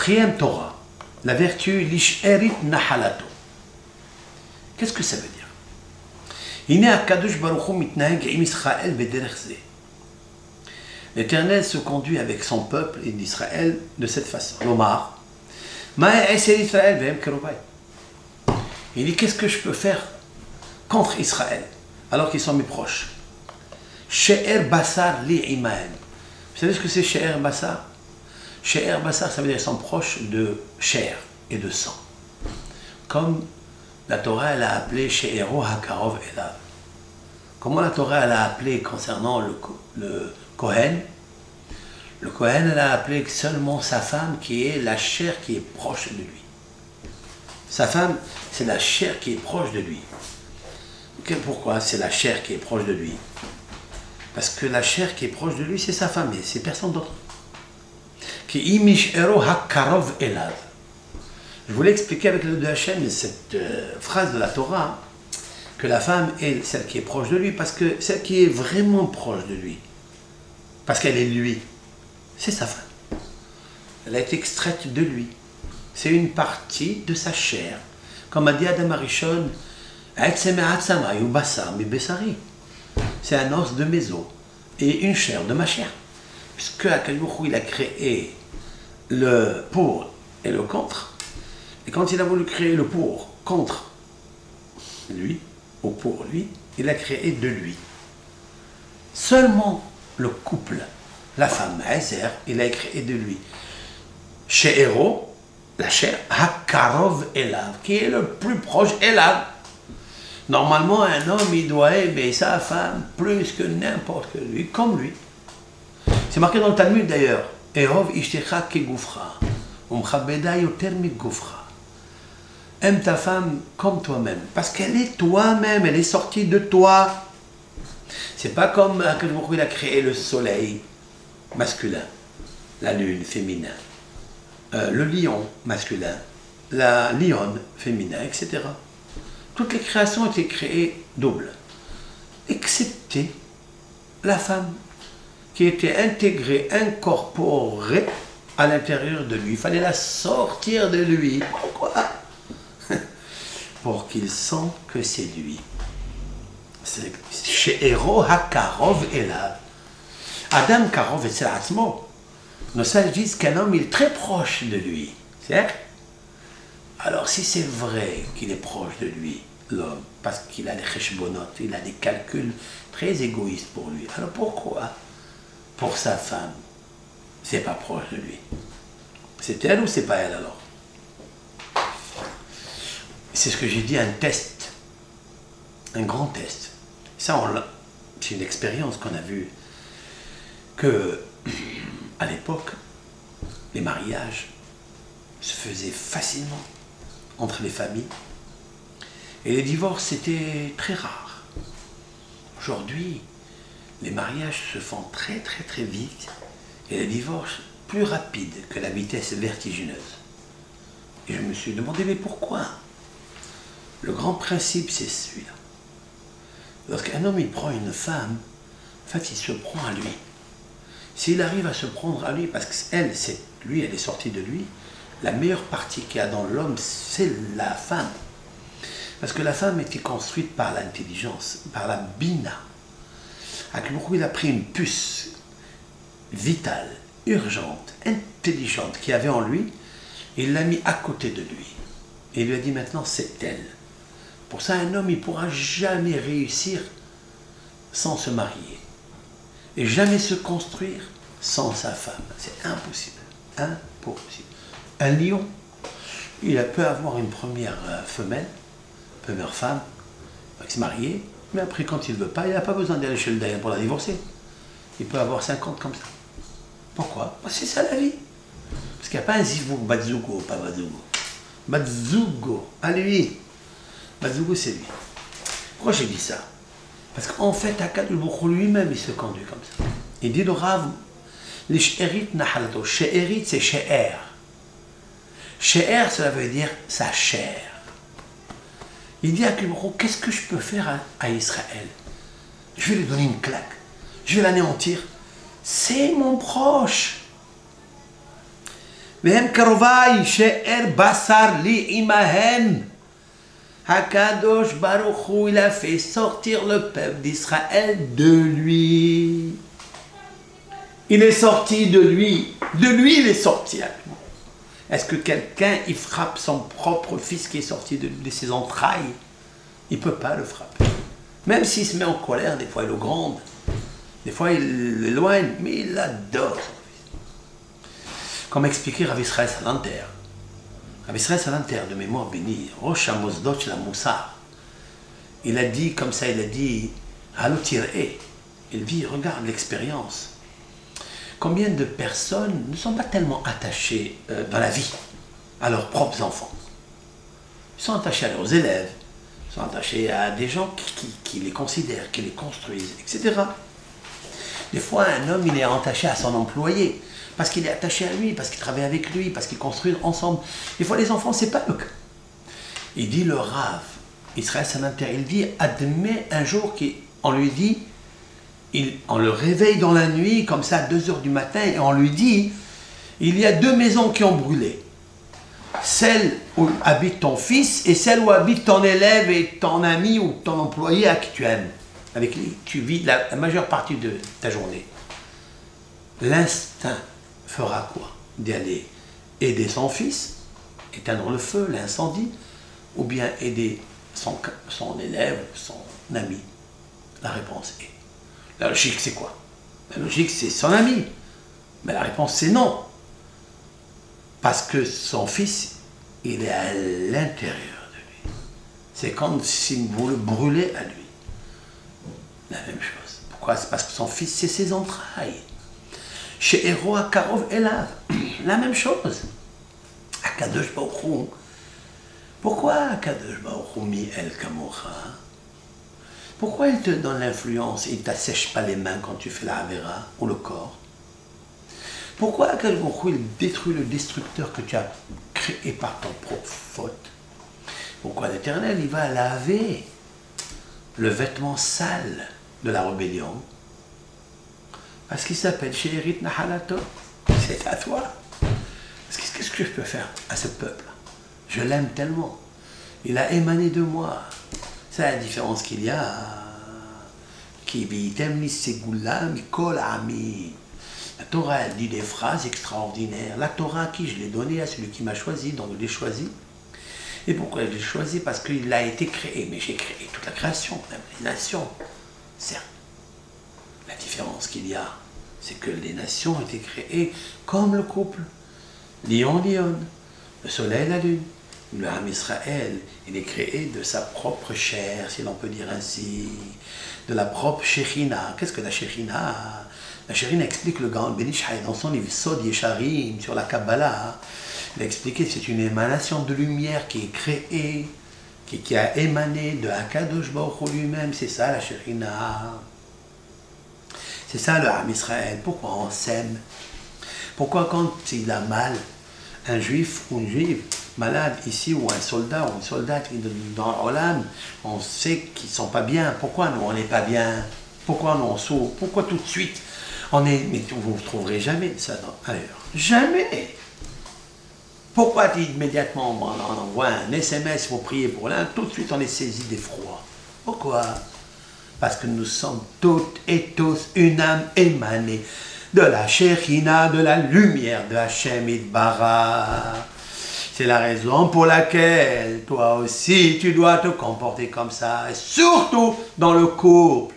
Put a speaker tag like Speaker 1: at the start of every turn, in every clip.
Speaker 1: quatrième Torah, la vertu l'isherit nahalato. Qu'est-ce que ça veut dire? L'Éternel se conduit avec son peuple et d'Israël de cette façon. L'Omar, il dit, qu'est-ce que je peux faire contre Israël alors qu'ils sont mes proches? She'er basar li imahem. Vous savez ce que c'est She'er basar? She'er basar, ça veut dire qu'ils sont proches de chair et de sang. Comme la Torah, elle a appelé She'ero hakarov elav. Comment la Torah, elle a appelé concernant le Kohen? Le Kohen, elle a appelé seulement sa femme qui est la chair qui est proche de lui. Sa femme, c'est la chair qui est proche de lui. Pourquoi c'est la chair qui est proche de lui? Parce que la chair qui est proche de lui, c'est sa femme, et c'est personne d'autre. Qui imishero hakarov elav. Je voulais expliquer avec le de Hachem cette phrase de la Torah, que la femme est celle qui est proche de lui, parce que celle qui est vraiment proche de lui, parce qu'elle est lui, c'est sa femme. Elle a été extraite de lui. C'est une partie de sa chair. Comme a dit Adam Arishon, c'est un os de mes os et une chair de ma chair. Puisque Akadosh Baruch Hu, il a créé le pour et le contre, et quand il a voulu créer le pour contre lui, ou pour lui, il a créé de lui. Seulement le couple, la femme, Ezer, il a créé de lui. She'ero, la chair, Hakarov Elav, qui est le plus proche Elav. Normalement, un homme, il doit aimer sa femme plus que n'importe que lui, comme lui. C'est marqué dans le Talmud d'ailleurs. Ehov ishtecha kegoufra, umchabeda yoter migoufra. Aime ta femme comme toi-même, parce qu'elle est toi-même, elle est sortie de toi. C'est pas comme il a créé le soleil masculin, la lune féminin, le lion masculin, la lionne féminin, etc. Toutes les créations ont été créées doubles, excepté la femme qui était intégrée, incorporée à l'intérieur de lui. Il fallait la sortir de lui. Pourquoi? Pour qu'il sente que c'est lui. C'est She'ero hakarov elav. Adam karov etzel atzmo. Nos sages disent qu'un homme est très proche de lui. C'est vrai? Alors si c'est vrai qu'il est proche de lui, l'homme, parce qu'il a des cheshbonot, il a des calculs très égoïstes pour lui, alors pourquoi pour sa femme c'est pas proche de lui? C'est elle ou c'est pas elle alors? C'est ce que j'ai dit, un test, un grand test. Ça, c'est une expérience qu'on a vue, que à l'époque, les mariages se faisaient facilement entre les familles, et les divorces, c'était très rare. Aujourd'hui, les mariages se font très très très vite, et les divorces plus rapides que la vitesse vertigineuse. Et je me suis demandé, mais pourquoi? Le grand principe, c'est celui-là. Lorsqu'un homme il prend une femme, en fait, il se prend à lui. S'il arrive à se prendre à lui, parce qu'elle, c'est lui, elle est sortie de lui, la meilleure partie qu'il y a dans l'homme, c'est la femme. Parce que la femme était construite par l'intelligence, par la bina. Pourquoi il a pris une puce vitale, urgente, intelligente qu'il y avait en lui, et il l'a mis à côté de lui. Et il lui a dit maintenant, c'est elle. Pour ça, un homme, il ne pourra jamais réussir sans se marier. Et jamais se construire sans sa femme. C'est impossible. Impossible. Un lion, il peut avoir une première femelle, première femme, il va se marier, mais après, quand il ne veut pas, il n'a pas besoin d'aller chez le dayan pour la divorcer. Il peut avoir 50 comme ça. Pourquoi? Parce que c'est ça la vie. Parce qu'il n'y a pas un zivou, Batzugo, pas Batzugo. Batzugo, à lui. Batzugo, c'est lui. Pourquoi j'ai dit ça? Parce qu'en fait, Akadosh Baruch Hu lui-même, il se conduit comme ça. Il dit le Rav, les she'erit nahalato. She'erit, c'est she'er. She'er, cela veut dire sa chair. Il dit à Akadosh Baruch Hu, qu'est-ce que je peux faire à Israël? Je vais lui donner une claque. Je vais l'anéantir. C'est mon proche. Vehem karovai she'er basar li imahen. Hakadosh Baruch Hu, il a fait sortir le peuple d'Israël de lui. Il est sorti de lui. De lui, il est sorti. Est-ce que quelqu'un, il frappe son propre fils qui est sorti de ses entrailles? Il ne peut pas le frapper. Même s'il se met en colère, des fois il le gronde. Des fois il l'éloigne, mais il l'adore. Comme expliqué Rav Israël Salanter. Rav Israël Salanter, de mémoire bénie, Rosh HaMosdot la Moussar, il a dit comme ça, il a dit, Halotiré, il dit, regarde l'expérience. Combien de personnes ne sont pas tellement attachées dans la vie à leurs propres enfants? Ils sont attachés à leurs élèves, ils sont attachés à des gens qui les considèrent, qui les construisent, etc. Des fois, un homme, il est attaché à son employé, parce qu'il est attaché à lui, parce qu'il travaille avec lui, parce qu'ils construisent ensemble. Des fois, les enfants, c'est pas le cas. Il dit le Rav, Israël Salanter, il dit, admet un jour qu'on lui dit, on le réveille dans la nuit, comme ça, à 2 h du matin, et on lui dit, il y a 2 maisons qui ont brûlé. Celle où habite ton fils et celle où habite ton élève et ton ami ou ton employé à qui tu aimes, avec qui tu vis la majeure partie de ta journée. L'instinct fera quoi? D'aller aider son fils, éteindre le feu, l'incendie, ou bien aider son élève, son ami? La réponse est... La logique, c'est quoi? La logique, c'est son ami. Mais la réponse, c'est non. Parce que son fils, il est à l'intérieur de lui. C'est comme si vous le brûlez à lui. La même chose. Pourquoi? C'est parce que son fils, c'est ses entrailles. Chez Héro Karov Elav, la même chose. Akadosh Baruch Hu. Pourquoi Akadosh Baruch Hu mi el kamocha? Pourquoi il te donne l'influence et il ne t'assèche pas les mains quand tu fais la Havera ou le corps? Pourquoi Akadosh Baruch Hu, il détruit le destructeur que tu as créé par ton propre faute? Pourquoi l'Éternel, il va laver le vêtement sale de la rébellion? Parce qu'il s'appelle She'erit Nahalato. C'est à toi. Qu'est-ce que je peux faire à ce peuple? Je l'aime tellement. Il a émané de moi. C'est la différence qu'il y a. La Torah, elle dit des phrases extraordinaires. La Torah, à qui je l'ai donnée? À celui qui m'a choisi, donc je l'ai choisi. Et pourquoi je l'ai choisi? Parce qu'il a été créé. Mais j'ai créé toute la création, même les nations. Certes. La différence qu'il y a, c'est que les nations ont été créées comme le couple. Lion, le soleil, la lune. Le Ham Israël, il est créé de sa propre chair, si l'on peut dire ainsi, de la propre Shekhinah. Qu'est-ce que la Shekhinah? La Shekhinah explique le Gaon Ben Ish Hai dans son livre Sod Yesharim sur la Kabbalah. Il a expliqué que c'est une émanation de lumière qui est créée, qui a émané de Hakadosh Baruch Hu lui-même. C'est ça la Shekhinah. C'est ça le Ham Israël. Pourquoi on s'aime? Pourquoi quand il a mal, un juif ou une juive malade ici, ou un soldat ou une soldate dans l'Olam, on sait qu'ils ne sont pas bien. Pourquoi nous, on n'est pas bien? Pourquoi nous, on souffre? Pourquoi tout de suite on est... Mais vous ne trouverez jamais ça ailleurs. Jamais. Pourquoi immédiatement on envoie un SMS pour prier pour l'un, tout de suite on est saisi d'effroi? Pourquoi? Parce que nous sommes toutes et tous une âme émanée de la Shekhinah, de la lumière de Hachem Yitbarach. C'est la raison pour laquelle toi aussi tu dois te comporter comme ça, et surtout dans le couple.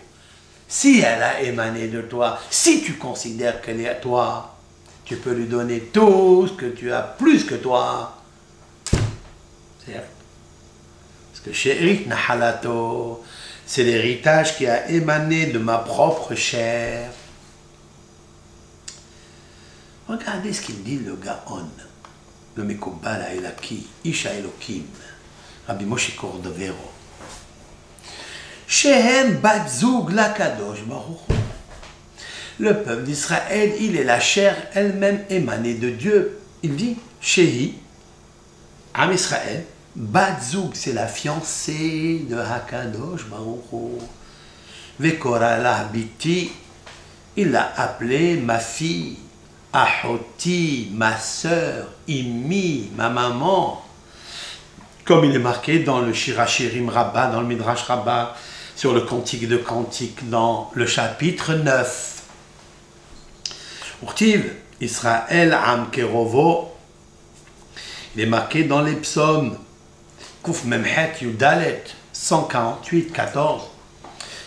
Speaker 1: Si elle a émané de toi, si tu considères qu'elle est à toi, tu peux lui donner tout ce que tu as plus que toi. Certes. Parce que She'erit Nahalato, c'est l'héritage qui a émané de ma propre chair. Regardez ce qu'il dit le Gaon, le Mekubal Elaki, Isha Elokim, Rabbi Moshe Cordovero. Shehem Batzug Lakadosh Baruch Hu. Le peuple d'Israël, il est la chair elle-même émanée de Dieu. Il dit, Shehi, Am Israël, Batzug, c'est la fiancée de Hakadosh Baruch Hu. Vekorala Biti, il l'a appelée ma fille. Ahoti, ma sœur, Imi, ma maman. Comme il est marqué dans le Shirachirim Rabbah, dans le Midrash Rabbah, sur le Cantique de Cantique, dans le chapitre 9. Urtiv, Israël Am Kerovo, il est marqué dans les psaumes, Kouf Memhet Yudalet, 148, 14.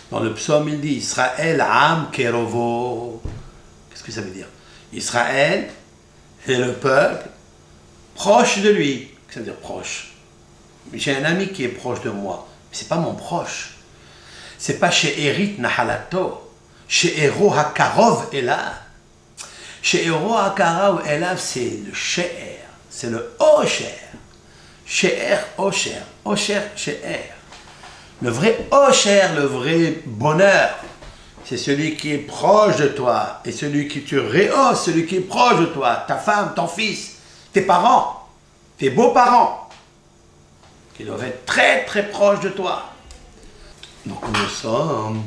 Speaker 1: Dans le psaume, il dit Israël Am Kerovo. Qu'est-ce que ça veut dire? Israël, c'est le peuple proche de lui. Qu'est-ce que ça veut dire proche? J'ai un ami qui est proche de moi, mais ce n'est pas mon proche. Ce n'est pas chez Erit Nahalato, chez Ero Hakarov Elav. Chez Ero Hakarov Elav, c'est le She'er, c'est le Osher. She'er, Osher, Osher, She'er. Le vrai Osher, le vrai bonheur, c'est celui qui est proche de toi, et celui qui te rehausse, celui qui est proche de toi, ta femme, ton fils, tes parents, tes beaux-parents, qui doivent être très très proches de toi. Donc nous sommes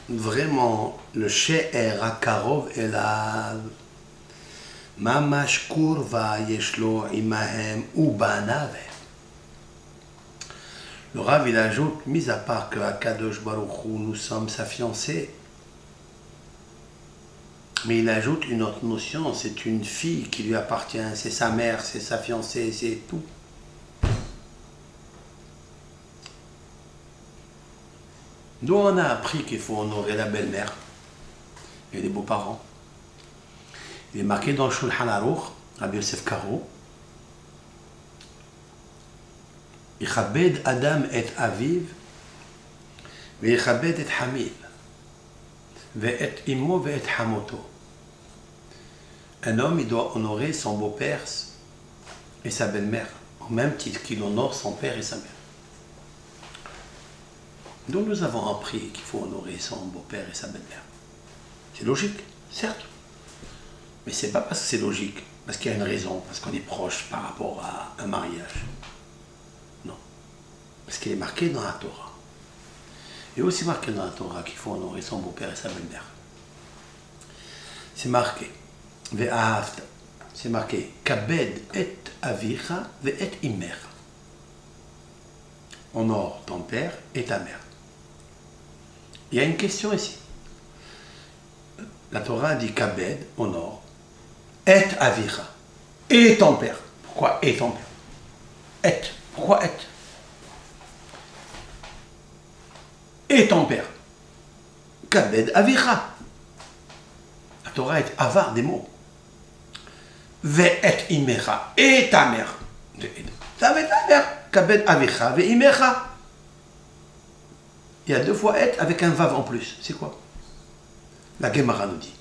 Speaker 1: vraiment le She'er HaKarov Elav, Mamash Kurva Yeshlo Imahem Ubanav. Le Rav, il ajoute, mis à part que Akadosh Baruch Hu, nous sommes sa fiancée, mais il ajoute une autre notion, c'est une fille qui lui appartient, c'est sa mère, c'est sa fiancée, c'est tout. Nous, on a appris qu'il faut honorer la belle-mère et les beaux-parents. Il est marqué dans le Shulchan Aruch, Rabbi Yosef Karo, Yichabed Adam et Aviv, Yichabed et Hamil, Ve'et Imo ve'et Hamoto. Un homme, il doit honorer son beau-père et sa belle-mère, au même titre qu'il honore son père et sa mère. Donc nous avons appris qu'il faut honorer son beau-père et sa belle-mère. C'est logique, certes. Mais c'est pas parce que c'est logique, parce qu'il y a une raison, parce qu'on est proche par rapport à un mariage. Non. Parce qu'il est marqué dans la Torah. Il est aussi marqué dans la Torah qu'il faut honorer son beau-père et sa belle-mère. C'est marqué. Ve'ahavta. C'est marqué. Kabed et avicha ve'et imecha. Honore ton père et ta mère. Il y a une question ici. La Torah dit Kabed, honore, et avicha, et ton père. Pourquoi et ton père? Et. Pourquoi et? Et ton père. Kabed avicha. La Torah est avare des mots. Ve'et imecha, et ta mère. Ça va être ta mère. Kabed avicha, ve'imecha. Il y a deux fois et avec un vav en plus. C'est quoi? La Gemara nous dit,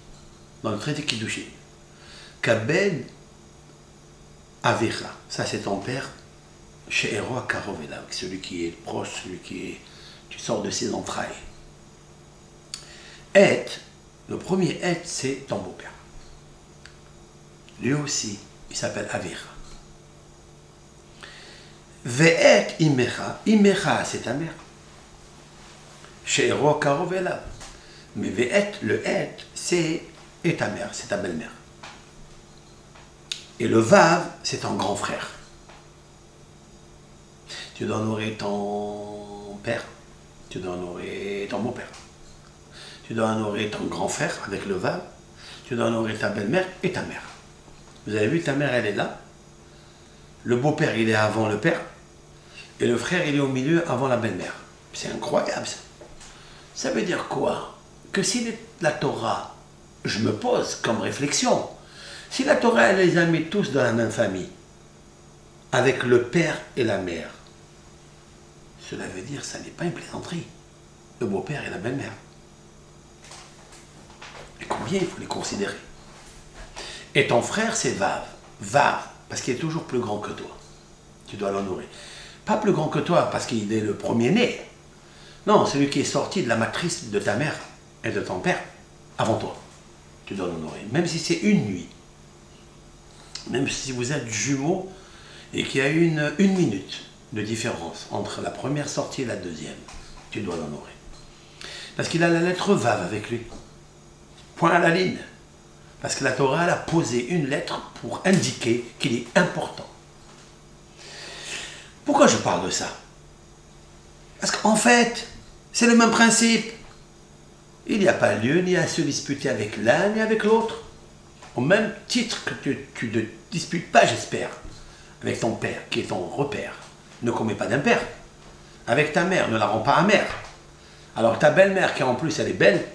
Speaker 1: dans le traité Kiddushin, Kabed Avicha, ça c'est ton père, chez Ero HaKarov Elav, celui qui est proche, celui qui est, tu sors de ses entrailles. Et, le premier et, c'est ton beau-père. Lui aussi, il s'appelle Avicha. Ve'et Imecha, Imecha c'est ta mère. Chez Ero HaKarov Elav. Mais Ve'et, le et, c'est et ta mère, c'est ta belle-mère. Et le vav, c'est ton grand frère. Tu dois honorer ton père, tu dois honorer ton beau-père. Tu dois honorer ton grand frère avec le vav, tu dois honorer ta belle-mère et ta mère. Vous avez vu, ta mère, elle est là. Le beau-père, il est avant le père. Et le frère, il est au milieu avant la belle-mère. C'est incroyable ça. Ça veut dire quoi? Que si la Torah, je me pose comme réflexion, si la Torah elle les a mis tous dans la même famille, avec le père et la mère, cela veut dire que ça n'est pas une plaisanterie, le beau-père et la belle-mère. Et combien il faut les considérer? Et ton frère c'est Vav, Vav, parce qu'il est toujours plus grand que toi, tu dois l'honorer. Pas plus grand que toi parce qu'il est le premier-né, non, celui qui est sorti de la matrice de ta mère et de ton père, avant toi. Tu dois l'honorer, même si c'est une nuit. Même si vous êtes jumeaux et qu'il y a une minute de différence entre la première sortie et la deuxième, tu dois l'honorer. Parce qu'il a la lettre Vav avec lui. Point à la ligne. Parce que la Torah elle a posé une lettre pour indiquer qu'il est important. Pourquoi je parle de ça? Parce qu'en fait, c'est le même principe. Il n'y a pas lieu ni à se disputer avec l'un ni avec l'autre. Au même titre que tu ne disputes pas, j'espère, avec ton père, qui est ton repère. Ne commets pas d'impair. Avec ta mère, ne la rends pas amère. Alors ta belle-mère, qui en plus elle est belle,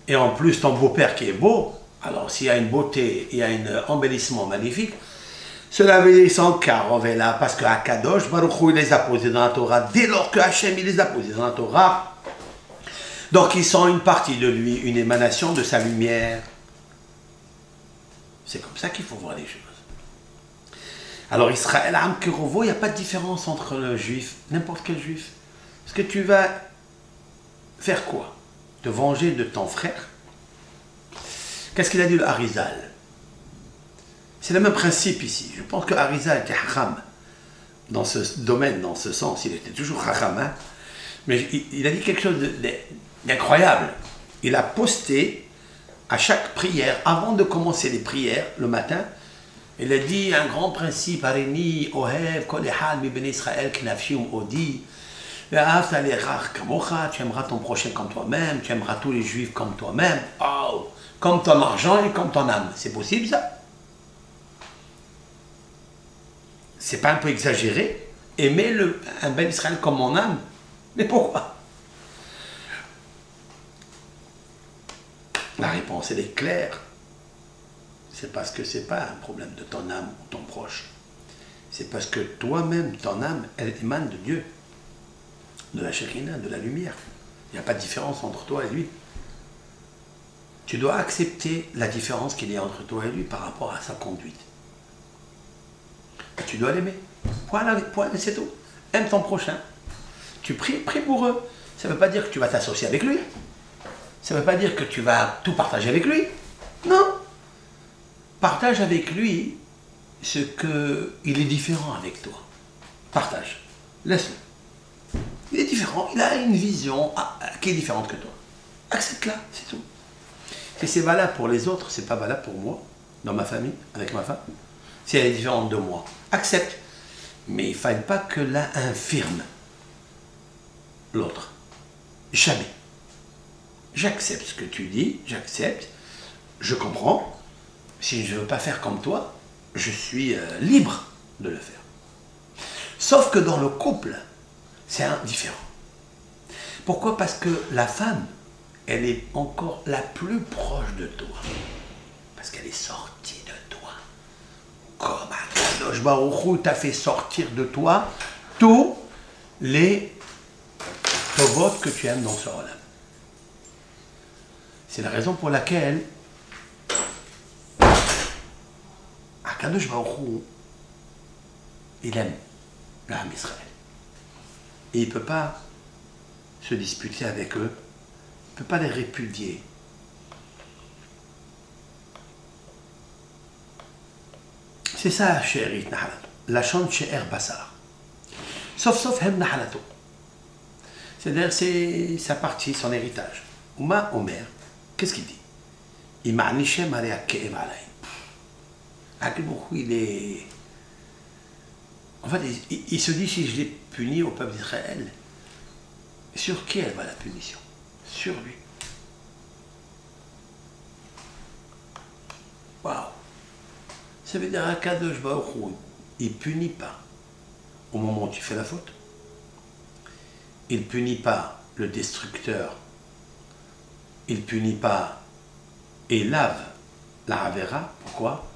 Speaker 1: et en plus ton beau-père qui est beau, alors s'il y a une beauté, il y a un embellissement magnifique, cela veut dire sans carovella, parce que Akadosh Baruch Hu, il les a posés dans la Torah, dès lors que Hachem il les a posés dans la Torah, donc ils sont une partie de lui, une émanation de sa lumière. C'est comme ça qu'il faut voir les choses. Alors Israël, Am Kerovo, il n'y a pas de différence entre le juif, n'importe quel juif. Parce que tu vas faire quoi? Te venger de ton frère? Qu'est-ce qu'il a dit le Harizal? C'est le même principe ici. Je pense que Harizal était haram dans ce domaine, dans ce sens. Il était toujours haram, hein? Mais il a dit quelque chose d'incroyable. Il a posté à chaque prière, avant de commencer les prières le matin, il a dit un grand principe, Arini, Ohev, Kol Echad, Mi Ben Israël, Knafshi Odi, tu aimeras ton prochain comme toi-même, tu aimeras tous les juifs comme toi-même, oh, comme ton argent et comme ton âme. C'est possible ça? C'est pas un peu exagéré? Aimer un Ben Israël comme mon âme? Mais pourquoi? La réponse, elle est claire. C'est parce que ce n'est pas un problème de ton âme ou ton proche. C'est parce que toi-même, ton âme, elle émane de Dieu, de la Shekinah, de la lumière. Il n'y a pas de différence entre toi et lui. Tu dois accepter la différence qu'il y a entre toi et lui par rapport à sa conduite. Et tu dois l'aimer. Point, c'est tout. Aime ton prochain. Tu prie pour eux. Ça ne veut pas dire que tu vas t'associer avec lui. Ça ne veut pas dire que tu vas tout partager avec lui. Non. Partage avec lui ce qu'il est différent avec toi. Partage. Laisse-le. Il est différent. Il a une vision qui est différente que toi. Accepte-la, c'est tout. Si c'est valable pour les autres, c'est pas valable pour moi, dans ma famille, avec ma femme. Si elle est différente de moi, accepte. Mais il ne faille pas que l'un infirme l'autre. Jamais. J'accepte ce que tu dis, j'accepte, je comprends. Si je ne veux pas faire comme toi, je suis libre de le faire. Sauf que dans le couple, c'est différent. Pourquoi? Parce que la femme, elle est encore la plus proche de toi. Parce qu'elle est sortie de toi. Comme Akadosh Baruch Hu t'a fait sortir de toi tous les tovot que tu aimes dans ce olam. C'est la raison pour laquelle Akadosh Baruch Hu, il aime l'âme Israël. Et il ne peut pas se disputer avec eux, il ne peut pas les répudier. C'est ça, chérit Nahalato. La chante She'er Basar. Sauf Hem Nahalato. C'est-à-dire, c'est sa partie, son héritage. Ouma Omer, qu'est-ce qu'il dit? Il m'a niché Maria Ke'ev Alay. Il est. En fait, il se dit, si je l'ai puni au peuple d'Israël, sur qui elle va la punition? Sur lui. Waouh! Ça veut dire qu'Akadosh Baruch Hu, il ne punit pas au moment où tu fais la faute. Il ne punit pas le destructeur. Il ne punit pas et lave la Havera. Pourquoi?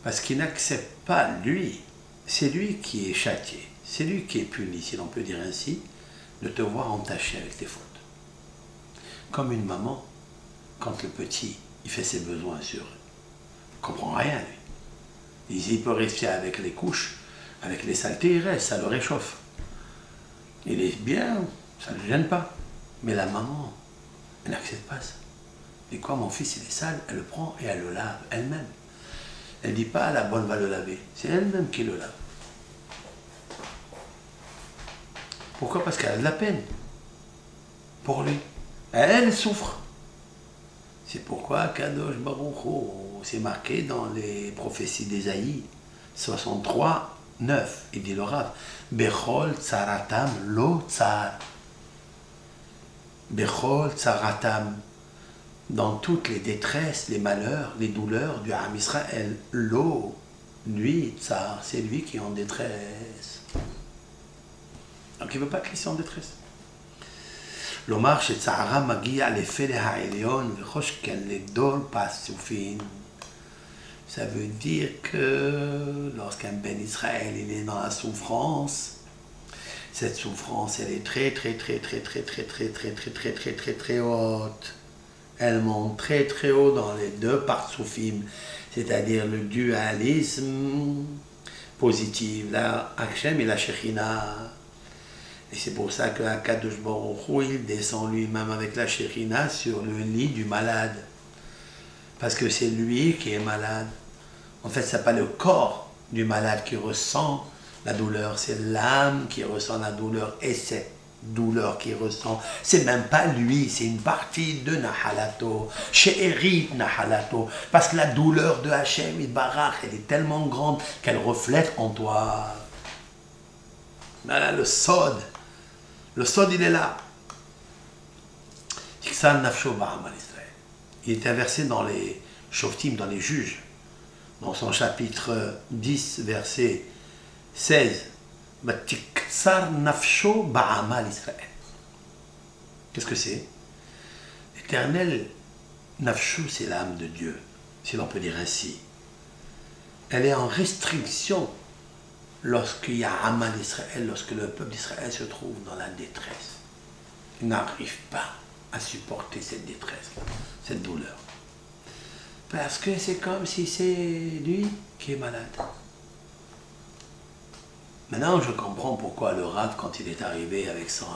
Speaker 1: Parce qu'il n'accepte pas lui. C'est lui qui est châtié. C'est lui qui est puni, si l'on peut dire ainsi, de te voir entaché avec tes fautes. Comme une maman, quand le petit, il fait ses besoins sur eux. Il ne comprend rien, lui. Il peut rester avec les couches, avec les saletés, il reste, ça le réchauffe. Il est bien, ça ne le gêne pas. Mais la maman, elle n'accepte pas ça. Et quoi, mon fils, il est sale, elle le prend et elle le lave elle-même. Elle ne dit pas, la bonne va le laver. C'est elle-même qui le lave. Pourquoi? Parce qu'elle a de la peine. Pour lui. Elle souffre. C'est pourquoi Kadosh Baruch Hu, c'est marqué dans les prophéties d'Ésaïe 63, 9. Il dit le Rav, Bechol tsaratam lo tsar. Bechol tsaratam. Dans toutes les détresses, les malheurs, les douleurs du Ham Israël, lo, lui, tsar, c'est lui qui est en détresse. Donc il ne veut pas qu'ils soient en détresse. לומר שצערה מגיע לפלא העליון וחושקן לדור פרצופים. Ça veut dire que lorsqu'un Ben Israël il est dans la souffrance, cette souffrance elle est très haute. Elle monte très haut dans les deux partsoufim, c'est-à-dire le dualisme positif, la Hachem et la Shekhinah. Et c'est pour ça que Akadosh Baruch Hu, il descend lui-même avec la Shekhinah sur le lit du malade. Parce que c'est lui qui est malade. En fait, ce n'est pas le corps du malade qui ressent la douleur, c'est l'âme qui ressent la douleur. Et cette douleur qu'il ressent, c'est même pas lui, c'est une partie de Nahalato, She'erit Nahalato. Parce que la douleur de Hachem, Barach, elle est tellement grande qu'elle reflète en toi. Voilà le sod. Le sod, il est là. Il est inversé dans les Shoftim, dans les juges, dans son chapitre 10, verset 16. Qu'est-ce que c'est? L'éternel Nafshu, c'est l'âme de Dieu, si l'on peut dire ainsi. Elle est en restriction lorsqu'il y a Amal Israël, lorsque le peuple d'Israël se trouve dans la détresse. Il n'arrive pas à supporter cette détresse, cette douleur. Parce que c'est comme si c'est lui qui est malade. Maintenant, je comprends pourquoi le Rav, quand il est arrivé avec sa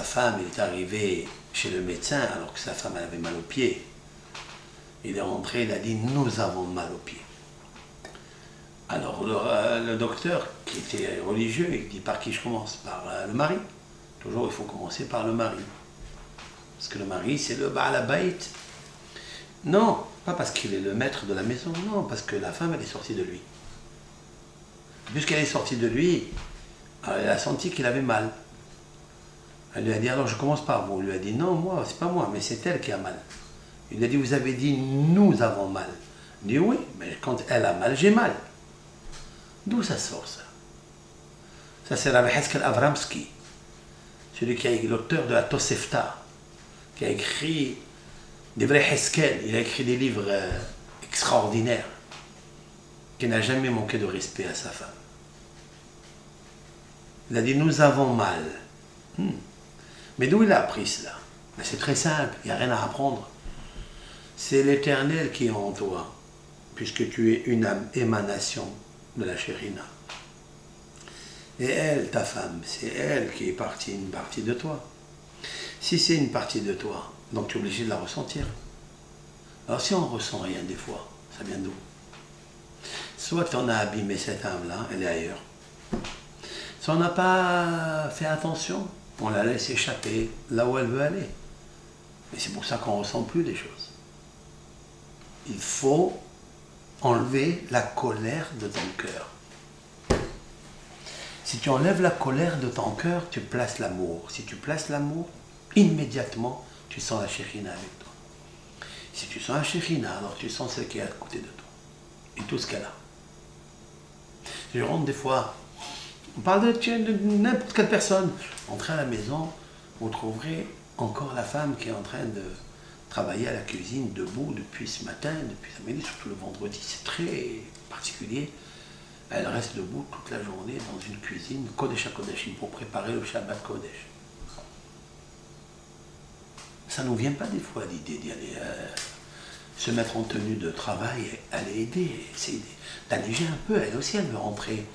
Speaker 1: femme, il est arrivé chez le médecin alors que sa femme elle avait mal aux pieds. Il est rentré, il a dit « Nous avons mal aux pieds ». Alors le docteur, qui était religieux, il dit « Par qui je commence? Par le mari. Toujours, il faut commencer par le mari. Parce que le mari, c'est le Baal Habayit. Non, pas parce qu'il est le maître de la maison, non, parce que la femme, elle est sortie de lui. Puisqu'elle est sortie de lui, elle a senti qu'il avait mal. Elle lui a dit, alors je commence par vous. Il lui a dit, non, moi, c'est pas moi, mais c'est elle qui a mal. Il lui a dit, vous avez dit, nous avons mal. Il dit, oui, mais quand elle a mal, j'ai mal. D'où ça sort, ça? Ça, c'est Rabbi Heskel Avramsky, celui qui est l'auteur de la Tosefta, qui a écrit des vrais Heskel. Il a écrit des livres extraordinaires, qui n'a jamais manqué de respect à sa femme. Il a dit, nous avons mal. Mais d'où il a appris cela? Ben, c'est très simple, il n'y a rien à apprendre. C'est l'Éternel qui est en toi, puisque tu es une émanation de la Shekhinah. Et elle, ta femme, c'est elle qui est une partie de toi. Si c'est une partie de toi, donc tu es obligé de la ressentir. Alors si on ne ressent rien des fois, ça vient d'où? Soit tu en as abîmé cette âme-là, elle est ailleurs. Si on n'a pas fait attention, on la laisse échapper là où elle veut aller. Mais c'est pour ça qu'on ne ressent plus les choses. Il faut enlever la colère de ton cœur. Si tu enlèves la colère de ton cœur, tu places l'amour. Si tu places l'amour, immédiatement, tu sens la Shekhinah avec toi. Si tu sens la Shekhinah, alors tu sens celle qui est à côté de toi. Et tout ce qu'elle a. Je rentre des fois, on parle de n'importe quelle personne. Entrez à la maison, vous trouverez encore la femme qui est en train de travailler à la cuisine, debout depuis ce matin, depuis samedi, surtout le vendredi, c'est très particulier. Elle reste debout toute la journée dans une cuisine, Kodesh à Kodeshim, pour préparer le Shabbat Kodesh. Ça ne nous vient pas des fois l'idée d'y aller se mettre en tenue de travail et aller aider, essayer d'alléger un peu. Elle aussi, elle veut rentrer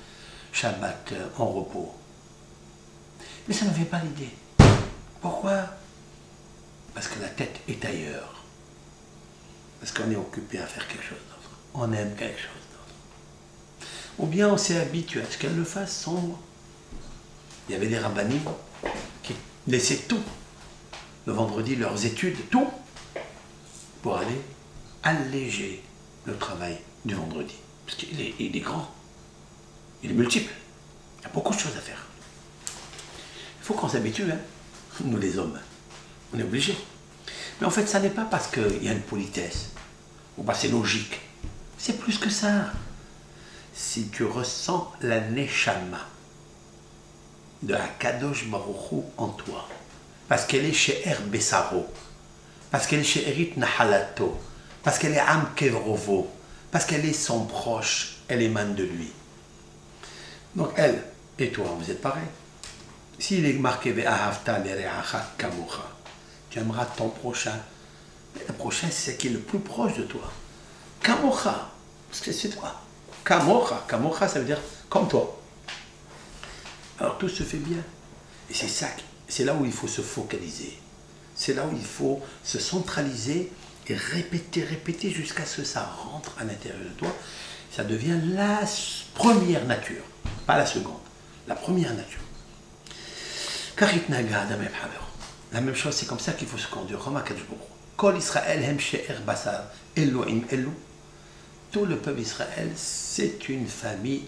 Speaker 1: Shabbat en repos. Mais ça ne vient pas l'idée. Pourquoi? Parce que la tête est ailleurs. Parce qu'on est occupé à faire quelque chose d'autre. On aime quelque chose d'autre. Ou bien on s'est habitué à ce qu'elle le fasse sombre. Il y avait des rabbinim qui laissaient tout, le vendredi, leurs études, tout, pour aller alléger le travail du vendredi. Parce qu'il est grand, il est multiple, il y a beaucoup de choses à faire. Il faut qu'on s'habitue, hein, nous les hommes, on est obligés. Mais en fait, ça n'est pas parce qu'il y a une politesse, ou parce que c'est logique. C'est plus que ça. Si tu ressens la neshama de Akadosh Baruch Hu en toi, parce qu'elle est chez Bessaro, parce qu'elle est chez Erit Nahalato, parce qu'elle est Am Kevrovo, parce qu'elle est son proche, elle émane de lui. Donc elle et toi, vous êtes pareils. S'il est marqué Ve'ahavta lereacha kamocha, tu aimeras ton prochain. Mais le prochain, c'est ce qui est le plus proche de toi. Kamocha, parce que c'est toi. Kamocha, kamocha, ça veut dire comme toi. Alors tout se fait bien. Et c'est ça, c'est là où il faut se focaliser. C'est là où il faut se centraliser et répéter jusqu'à ce que ça rentre à l'intérieur de toi. Ça devient la première nature, pas la seconde, la première nature. La même chose, c'est comme ça qu'il faut se conduire. Kol Israël hem she'er basar Elohim Elu. Tout le peuple d'Israël, c'est une famille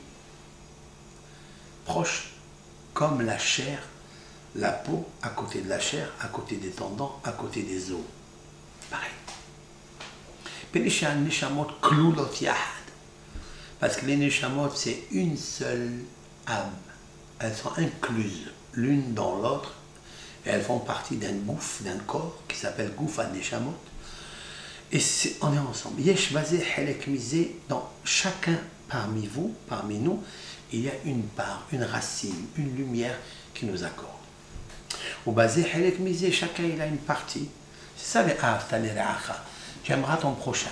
Speaker 1: proche, comme la chair, la peau à côté de la chair, à côté des tendons, à côté des os. Pareil. Parce que les neshamot, c'est une seule âme. Elles sont incluses l'une dans l'autre et elles font partie d'un gouffre, d'un corps qui s'appelle gouffre à neshamot. Et on est ensemble. Yesh basé helek misé, dans chacun parmi vous, parmi nous, il y a une part, une racine, une lumière qui nous accorde. Au basé helek misé, chacun il a une partie. C'est ça les Ahavta lereacha. Tu aimeras ton prochain.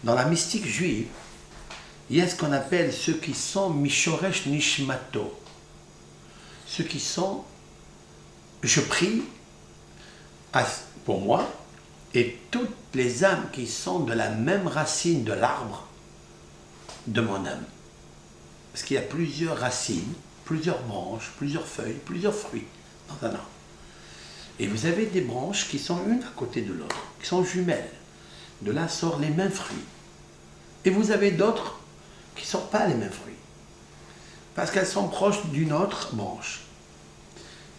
Speaker 1: Dans la mystique juive, il y a ce qu'on appelle ceux qui sont Mishoresh Nishmato. Ceux qui sont, je prie pour moi, et toutes les âmes qui sont de la même racine de l'arbre de mon âme. Parce qu'il y a plusieurs racines, plusieurs branches, plusieurs feuilles, plusieurs fruits dans un arbre. Et vous avez des branches qui sont une à côté de l'autre, qui sont jumelles. De là sortent les mêmes fruits. Et vous avez d'autres qui ne sortent pas les mêmes fruits. Parce qu'elles sont proches d'une autre branche.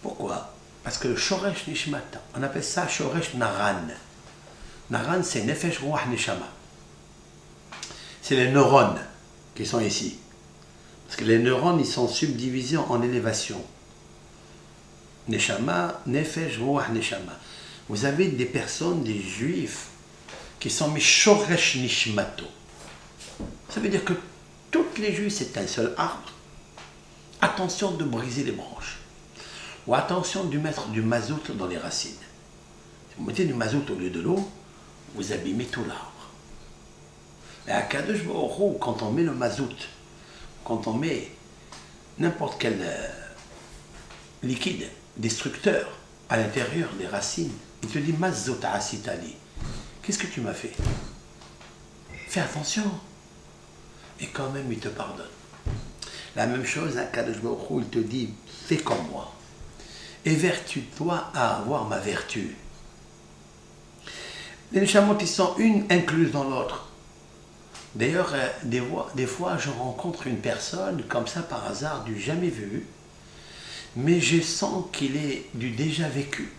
Speaker 1: Pourquoi? Parce que le Shoresh Nishmata, on appelle ça Shoresh Naran. Naran, c'est Nefesh Ruach Neshama. C'est les neurones qui sont ici. Parce que les neurones, ils sont subdivisés en élévation. Neshama, Nefesh Ruach Neshama. Vous avez des personnes, des juifs, qui sont Shoresh Nishmato. Ça veut dire que toutes les juifs, c'est un seul arbre. Attention de briser les branches. Ou attention de mettre du mazout dans les racines. Si vous mettez du mazout au lieu de l'eau, vous abîmez tout l'arbre. Mais à Kadosh Baruch Hu, quand on met le mazout, quand on met n'importe quel liquide destructeur à l'intérieur des racines, il te dit mazout asitali. Qu'est-ce que tu m'as fait? Fais attention. Et quand même, il te pardonne. La même chose, à Kadosh Baruch Hu, il te dit, fais comme moi. Évertue-toi à avoir ma vertu. Les neshamot, ils sont une incluse dans l'autre. D'ailleurs, des fois, je rencontre une personne, comme ça par hasard, du jamais vu, mais je sens qu'il est du déjà vécu.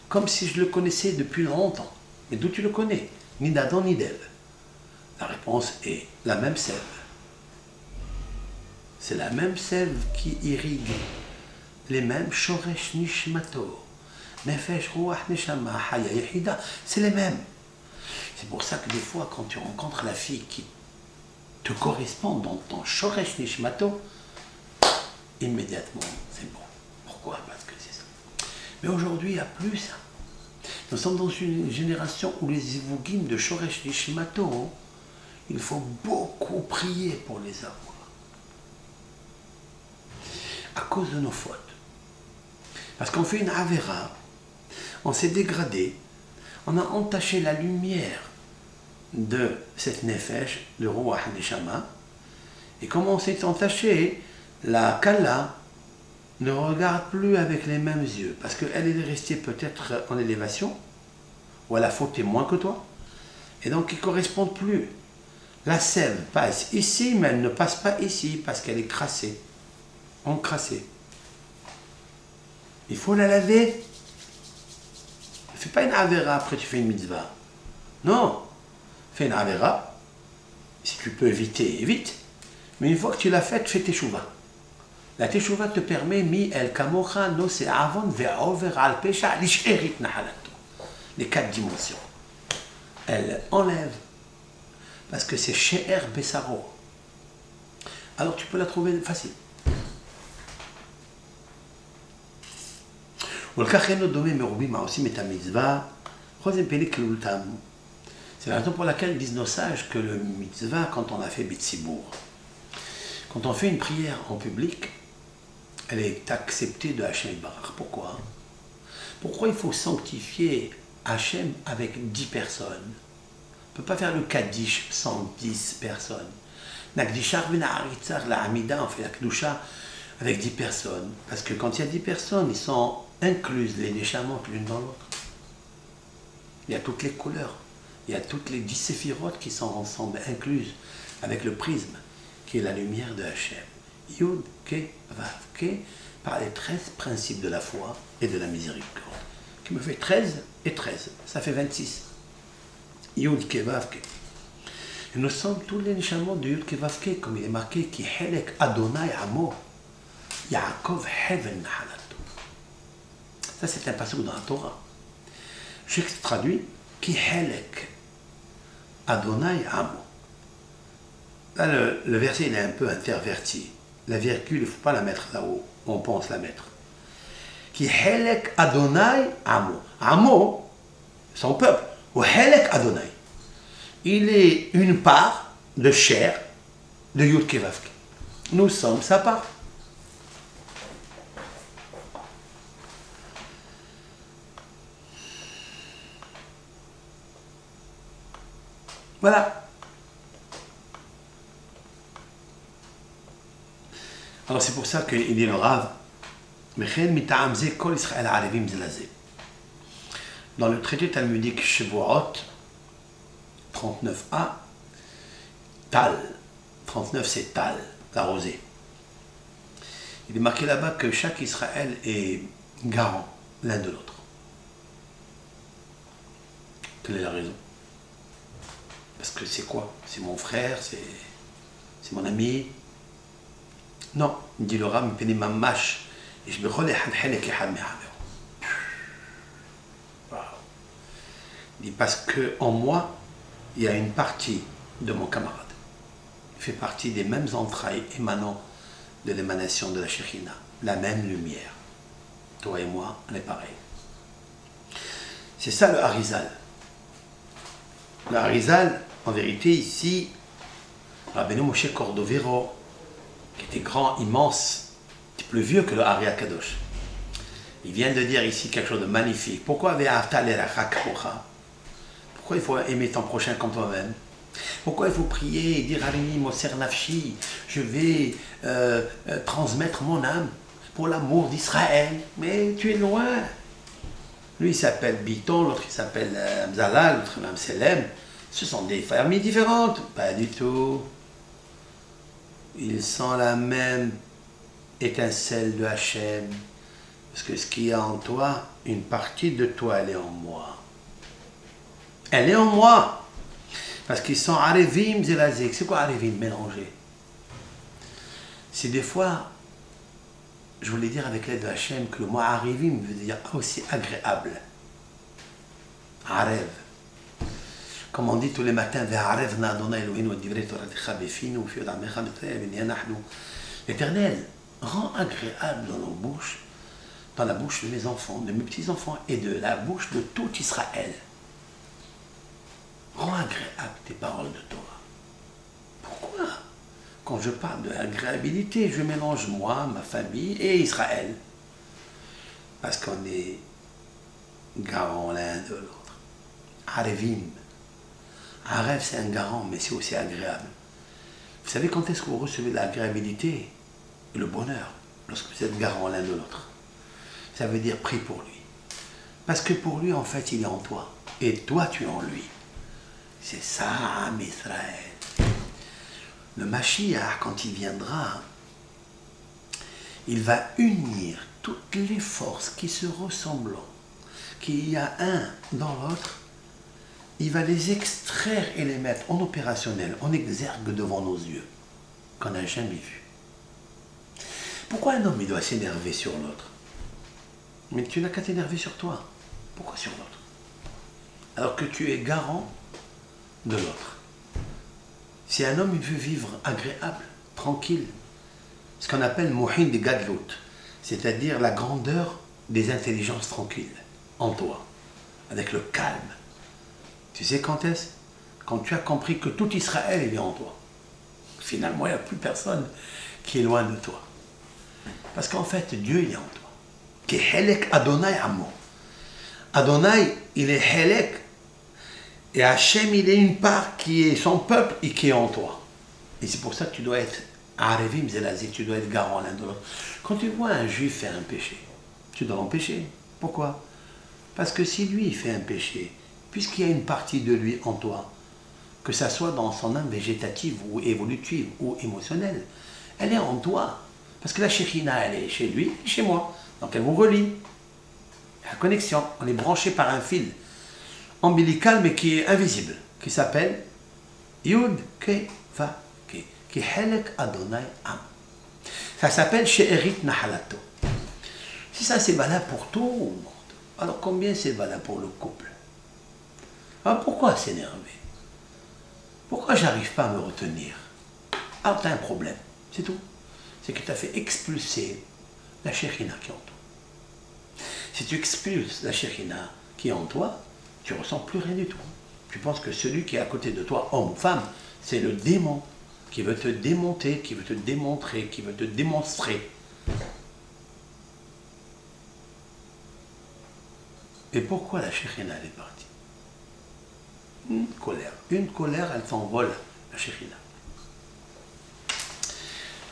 Speaker 1: Comme si je le connaissais depuis longtemps. Mais d'où tu le connais? Ni d'Adam ni d'Ève. La réponse est la même sève. C'est la même sève qui irrigue les mêmes Shoresh Nishmato, Nefesh Ruach Neshama, Haya Yehida, c'est les mêmes. C'est pour ça que des fois, quand tu rencontres la fille qui te correspond dans ton Shoresh Nishmato, immédiatement, c'est bon. Pourquoi? Parce que c'est ça. Mais aujourd'hui, il n'y a plus ça. Nous sommes dans une génération où les Ivugim de Shoresh Nishmato, il faut beaucoup prier pour les avoir. À cause de nos fautes. Parce qu'on fait une avéra, on s'est dégradé, on a entaché la lumière de cette nefesh, de Ruach Neshama, et comme on s'est entaché, la Kala ne regarde plus avec les mêmes yeux, parce qu'elle est restée peut-être en élévation, ou elle a fauté moins que toi, Et donc ils ne correspondent plus. La sève passe ici, mais elle ne passe pas ici parce qu'elle est crassée, encrassée. Il faut la laver. Ne fais pas une avéra après tu fais une mitzvah. Non, fais une avéra. Si tu peux éviter, évite. Mais une fois que tu l'as faite, fais teshuva. La teshuva te permet mi el kamocha no se avon ve'over al pesha l'isherit nahalato. Les 4 dimensions. Elle enlève. Parce que c'est she'er besaro. Alors tu peux la trouver facile. C'est la raison pour laquelle disent nos sages que le mitzvah, quand on a fait Bitsibour, quand on fait une prière en public, elle est acceptée de Hachem Barach. Pourquoi? Pourquoi il faut sanctifier Hachem avec 10 personnes? On ne peut pas faire le Kaddish sans 10 personnes. Nakdishar v'na'aritzar la Hamida, on fait la Kedusha avec 10 personnes. Parce que quand il y a 10 personnes, ils sont incluses les déchaments l'une dans l'autre. Il y a toutes les couleurs. Il y a toutes les 10 séphirotes qui sont ensemble incluses avec le prisme qui est la lumière de Hachem. Yud, Ke, Vav, Ke, par les 13 principes de la foi et de la miséricorde. Qui me fait 13 et 13. Ça fait 26. Yud, Ke, Vav, Ke. Et nous sommes tous les déchaments de Yud, Ke, Vav, Ke, comme il est marqué, Ki Helek Adonai Amo, Yaakov Heaven Nahalato. Ça, c'est un passage dans la Torah. Je traduis Ki Helek Adonai Amo. Là, le verset il est un peu interverti. La virgule, il ne faut pas la mettre là où on pense la mettre. Ki Helek Adonai Amo. Amo, son peuple. Ou Helek Adonai. Il est une part de chair de Yud Ke Vav Ke. Nous sommes sa part. Voilà. Alors c'est pour ça qu'il dit le Rav, dans le traité talmudique Shevuot 39a, Tal, 39 c'est Tal, la rosée. Il est marqué là-bas que chaque Israël est garant l'un de l'autre. Quelle est la raison? Parce que c'est quoi? C'est mon frère, c'est mon ami. Non, dit le Ram, il dit parce que en moi, il y a une partie de mon camarade. Il fait partie des mêmes entrailles émanant de l'émanation de la Shekhinah, la même lumière. Toi et moi, on est pareil. C'est ça le Harizal. Le Harizal, en vérité, ici, Rabbeinu Moshe Cordovero, qui était grand, immense, un petit peu plus vieux que le Ari Akadosh. Il vient de dire ici quelque chose de magnifique. Pourquoi il faut aimer ton prochain comme toi-même? Pourquoi il faut prier et dire Harini Moser Nafshi, je vais transmettre mon âme pour l'amour d'Israël? Mais tu es loin. Lui il s'appelle Biton, l'autre il s'appelle Amzala, l'autre Amselem. Ce sont des familles différentes. Pas du tout. Ils sont la même étincelle de Hachem. Parce que ce qu'il y a en toi, une partie de toi, elle est en moi. Elle est en moi. Parce qu'ils sont Arevim Zelazik. C'est quoi Arevim? Mélangé. C'est des fois, je voulais dire avec l'aide de Hachem que le mot Arevim veut dire aussi agréable. Arev. Comme on dit tous les matins, l'Éternel rend agréable dans nos bouches, dans la bouche de mes enfants, de mes petits-enfants et de la bouche de tout Israël. Rends agréable tes paroles de Torah. Pourquoi? Quand je parle de l'agréabilité, je mélange moi, ma famille et Israël. Parce qu'on est garant l'un de l'autre. Arevim. Un rêve, c'est un garant, mais c'est aussi agréable. Vous savez quand est-ce que vous recevez l'agréabilité et le bonheur? Lorsque vous êtes garant l'un de l'autre. Ça veut dire prie pour lui. Parce que pour lui, en fait, il est en toi. Et toi, tu es en lui. C'est ça, Am Israël. Le Mashiach, quand il viendra, il va unir toutes les forces qui se ressemblent, qu'il y a un dans l'autre. Il va les extraire et les mettre en opérationnel, en exergue devant nos yeux, qu'on n'a jamais vu. Pourquoi un homme il doit s'énerver sur l'autre? Mais tu n'as qu'à t'énerver sur toi. Pourquoi sur l'autre? Alors que tu es garant de l'autre. Si un homme il veut vivre agréable, tranquille, ce qu'on appelle Mouhin de Gadlout, c'est-à-dire la grandeur des intelligences tranquilles, en toi, avec le calme. Tu sais quand est-ce? Quand tu as compris que tout Israël il est en toi. Finalement, il n'y a plus personne qui est loin de toi. Parce qu'en fait, Dieu il est en toi. Qui est Helek Adonai Amo. Adonai, il est Helek. Et Hachem, il est une part qui est son peuple et qui est en toi. Et c'est pour ça que tu dois être Arevim Zelazi, tu dois être garant l'un de l'autre. Quand tu vois un juif faire un péché, tu dois l'empêcher. Pourquoi? Parce que si lui il fait un péché, puisqu'il y a une partie de lui en toi, que ça soit dans son âme végétative ou évolutive ou émotionnelle, elle est en toi. Parce que la Shekhina, elle est chez lui, chez moi. Donc elle vous relie. La connexion, on est branché par un fil ombilical mais qui est invisible, qui s'appelle Yud Ke Va Ke, qui est Helek Adonai Am. Ça s'appelle She'erit Nahalato. Si ça c'est valable pour tout le monde, alors combien c'est valable pour le couple? Alors pourquoi s'énerver? Pourquoi j'arrive pas à me retenir? Alors tu as un problème, c'est tout. C'est que tu as fait expulser la Shekhina qui est en toi. Si tu expulses la Shekhina qui est en toi, tu ne ressens plus rien du tout. Tu penses que celui qui est à côté de toi, homme ou femme, c'est le démon qui veut te démonter, qui veut te démontrer, qui veut te démonstrer. Et pourquoi la Shekhina elle est partie? Une colère. Une colère, elle s'envole, la Shekhina.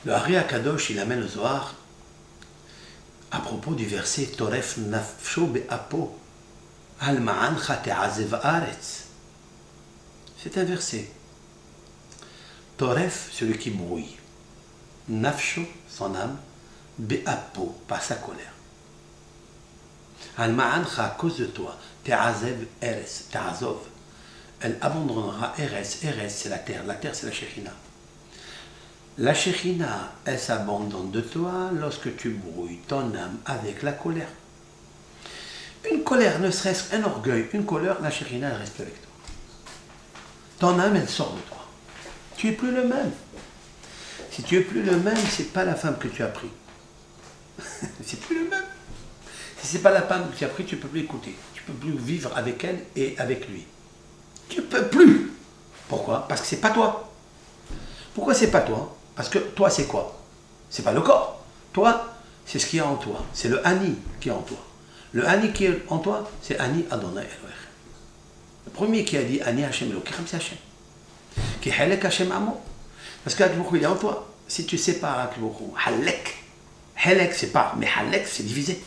Speaker 1: Le Hari Akadosh, il amène le Zohar à propos du verset Toref nafsho be'apo al ma'ancha te'azev aretz. C'est un verset. Toref, celui qui brouille. Nafsho, son âme, be'apo, par sa colère. Al ma'ancha, à cause de toi, te'azev eretz, te'azov. Elle abandonnera Eretz. Eretz, c'est la terre c'est la Shekhina. La Shekhina, elle s'abandonne de toi lorsque tu brouilles ton âme avec la colère. Une colère, ne serait-ce qu'un orgueil, une colère, la Shekhina, elle reste avec toi. Ton âme, elle sort de toi. Tu n'es plus le même. Si tu n'es plus le même, ce n'est pas la femme que tu as pris. C'est plus le même. Si ce n'est pas la femme que tu as pris, tu ne peux plus écouter. Tu ne peux plus vivre avec elle et avec lui. Tu ne peux plus. Pourquoi? Parce que c'est pas toi. Pourquoi c'est pas toi? Parce que toi, c'est quoi? C'est pas le corps. Toi, c'est ce qui est en toi. C'est le Ani qui est en toi. Le Ani qui est en toi, c'est Ani Adonai Elohim. Le premier qui a dit Ani Hashem Elohim, c'est Hashem. Qui est Halek Hashem Amo. Parce que Akboukou, il est en toi. Si tu sépares Akboukou, Halek. Halek, c'est pas. Mais Halek, c'est diviser.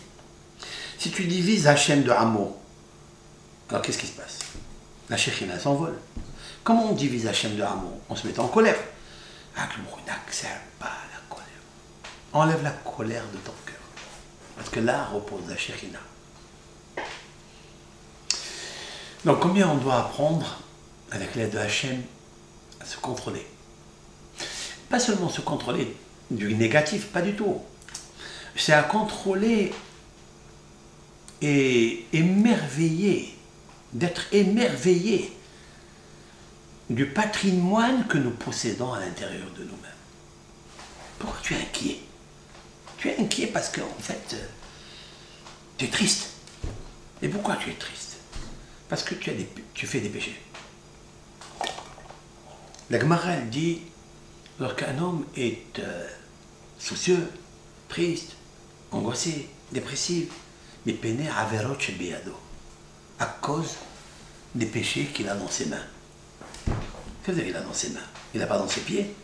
Speaker 1: Si tu divises Hashem de Amo, alors qu'est-ce qui se passe? La Shekhina s'envole. Comment on divise Hashem de Amo? On se met en colère. N'accepte pas la colère. Enlève la colère de ton cœur. Parce que là repose la Shekhina. Donc combien on doit apprendre, avec l'aide de Hashem, à se contrôler? Pas seulement se contrôler du négatif, pas du tout. C'est à contrôler et émerveiller, d'être émerveillé du patrimoine que nous possédons à l'intérieur de nous-mêmes. Pourquoi tu es inquiet? Tu es inquiet parce qu'en fait, tu es triste. Et pourquoi tu es triste? Parce que tu fais des péchés. La Gemara, elle dit, lorsqu'un homme est soucieux, triste, angoissé, dépressif, mais peiné averot shebiyado, à cause des péchés qu'il a dans ses mains. Qu'est-ce qu'il a dans ses mains? Il n'a pas dans ses pieds?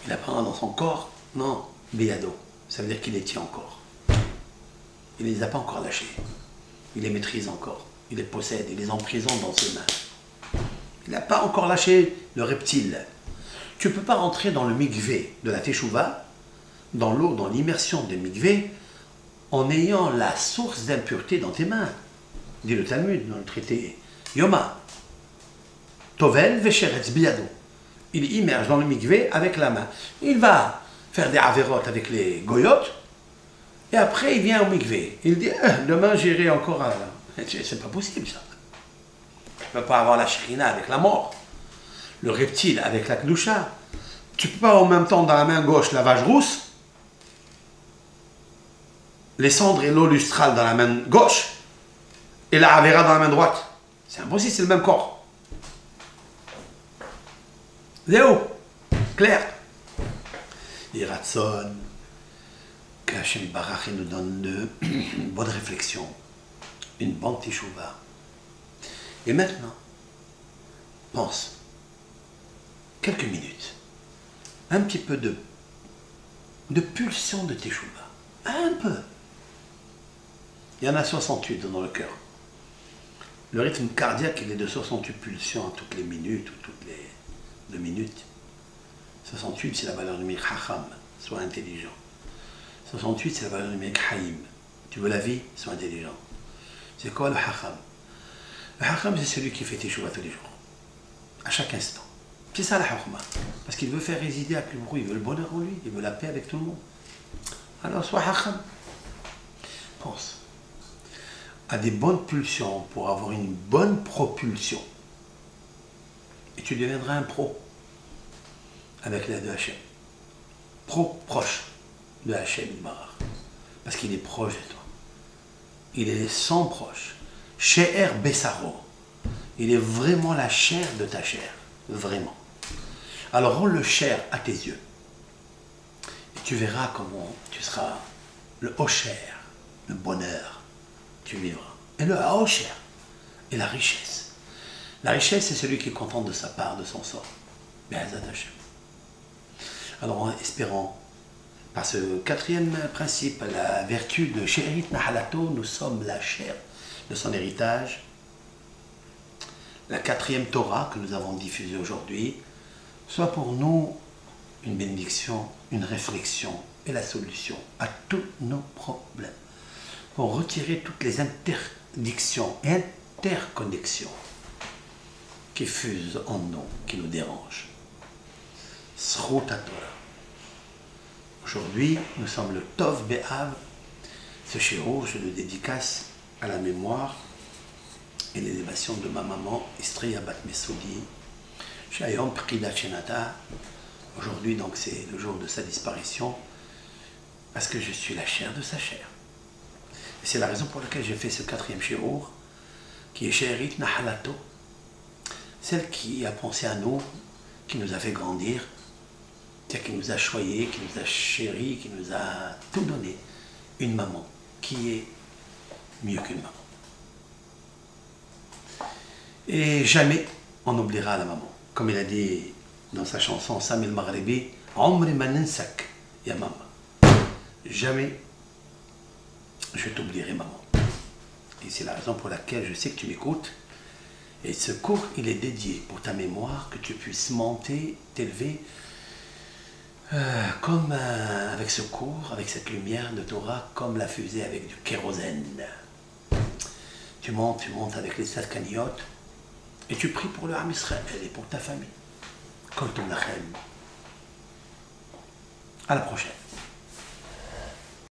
Speaker 1: Il n'a pas dans son corps? Non, biyado. Ça veut dire qu'il les tient encore. Il ne les a pas encore lâchés. Il les maîtrise encore. Il les possède. Il les emprisonne dans ses mains. Il n'a pas encore lâché le reptile. Tu ne peux pas rentrer dans le mikvé de la Teshuvah, dans l'eau, dans l'immersion de mikvé, en ayant la source d'impureté dans tes mains. Dit le Talmud dans le traité Yoma. Tovel vesheretz biyado. Il immerge dans le mikvé avec la main. Il va faire des avérotes avec les goyotes, et après il vient au mikvé. Il dit, demain j'irai encore à... C'est pas possible ça. Tu ne peux pas avoir la shrina avec la mort, le reptile avec la kdusha. Tu ne peux pas en même temps dans la main gauche la vache rousse, les cendres et l'eau lustrale dans la main gauche, et la avera dans la main droite. C'est impossible, c'est le même corps. Léo, clair. Les ratson, que Hachem Barach nous donne une bonne réflexion, une bonne teshuvah. Et maintenant, pense, quelques minutes, un petit peu de pulsion de teshuvah, un peu. Il y en a 68 dans le cœur. Le rythme cardiaque, il est de 68 pulsions à toutes les minutes ou toutes les 2 minutes. 68, c'est la valeur numérique Hacham, sois intelligent. 68, c'est la valeur numérique Haïm. Tu veux la vie, sois intelligent. C'est quoi le Hacham? Le Hacham, c'est celui qui fait Teshuvah tous les jours, à chaque instant. C'est ça la Hachma. Parce qu'il veut faire résider à plus bruit, il veut le bonheur en lui, il veut la paix avec tout le monde. Alors sois Hacham. Pense à des bonnes pulsions pour avoir une bonne propulsion. Et tu deviendras un pro avec l'aide de Hachem. Proche de Hachem Barach. Parce qu'il est proche de toi. Il est sans proche. She'er Bessaro. Il est vraiment la chair de ta chair. Vraiment. Alors rends le chair à tes yeux. Et tu verras comment tu seras le Osher, le bonheur. Tu vivras. Et le Osher et la richesse. La richesse, c'est celui qui est content de sa part, de son sort. Be'ezat Hachem. Alors en espérant, par ce quatrième principe, la vertu de She'erit Nahalato, nous sommes la chair de son héritage. La quatrième Torah que nous avons diffusée aujourd'hui, soit pour nous une bénédiction, une réflexion et la solution à tous nos problèmes. Pour retirer toutes les interdictions et interconnexions qui fusent en nous, qui nous dérangent. Srout Torah. Aujourd'hui, nous sommes le Tov Be'av. Ce shiur, je le dédicace à la mémoire et l'élévation de ma maman, Estria Bat Mesoudi, Shayom Pridat Shenata. Aujourd'hui, donc, c'est le jour de sa disparition, parce que je suis la chair de sa chair. Et c'est la raison pour laquelle j'ai fait ce quatrième shiur, qui est She'erit Nahalato, celle qui a pensé à nous, qui nous a fait grandir, qui nous a choyés, qui nous a chéris, qui nous a tout donné. Une maman qui est mieux qu'une maman. Et jamais on n'oubliera la maman. Comme il a dit dans sa chanson Samil Maghribi, Omri Manensak, ya maman. Jamais je t'oublierai maman. Et c'est la raison pour laquelle je sais que tu m'écoutes. Et ce cours, il est dédié pour ta mémoire, que tu puisses monter, t'élever, comme avec ce cours, avec cette lumière de Torah, comme la fusée avec du kérosène. Tu montes avec les Tzadkaniyot, et tu pries pour le Ham Israël et pour ta famille. Kol Tov Lachem. À la prochaine.